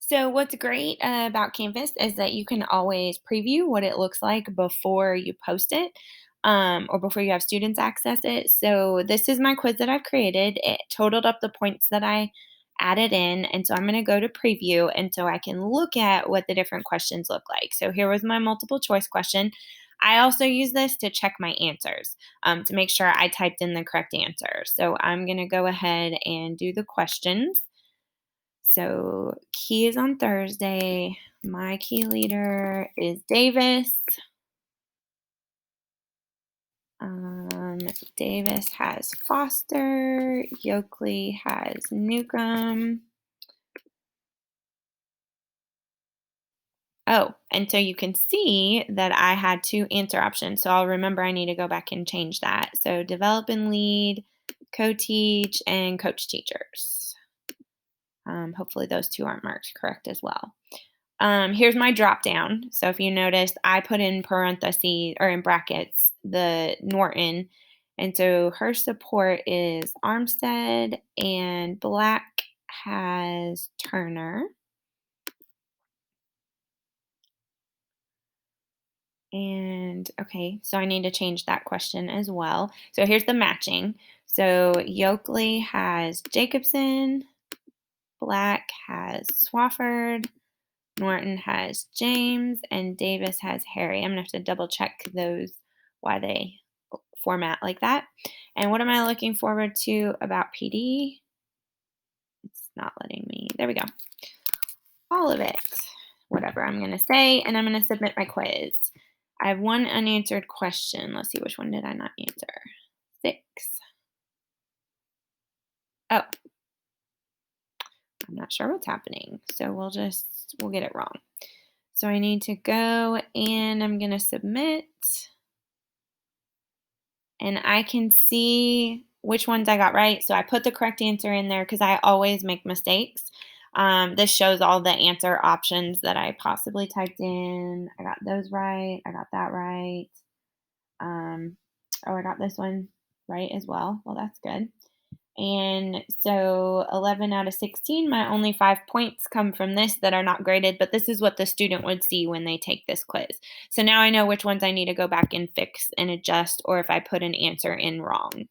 So, what's great about Canvas is that you can always preview what it looks like before you post it or before you have students access it. So, this is my quiz that I've created. It totaled up the points that I added in. And so, I'm going to go to preview. And so, I can look at what the different questions look like. So, here was my multiple choice question. I also use this to check my answers to make sure I typed in the correct answer. So, I'm going to go ahead and do the questions. So key is on Thursday. My key leader is Davis. Um, Davis has Foster. Yoakley has Newcomb. Oh, and so you can see that I had two answer options. So I'll remember I need to go back and change that. So develop and lead, co-teach, and coach teachers. Hopefully those two aren't marked correct as well. Here's my drop down. So if you notice, I put in parentheses or in brackets the Norton. And so her support is Armstead and Black has Turner. And okay, so I need to change that question as well. So here's the matching. So Yoakley has Jacobson, Black has Swafford, Norton has James, and Davis has Harry. I'm gonna have to double check those why they format like that. And what am I looking forward to about PD? It's not letting me. There we go. All of it. Whatever I'm gonna say, and I'm gonna submit my quiz. I have one unanswered question. Let's see, which one did I not answer? 6. Oh, I'm not sure what's happening. So we'll get it wrong. So I need to go and I'm gonna submit. And I can see which ones I got right. So I put the correct answer in there because I always make mistakes. This shows all the answer options that I possibly typed in. I got those right. I got that right. Um, oh, I got this one right as well. Well, that's good. And so 11 out of 16, my only 5 points come from this that are not graded, but this is what the student would see when they take this quiz. So now I know which ones I need to go back and fix and adjust, or if I put an answer in wrong.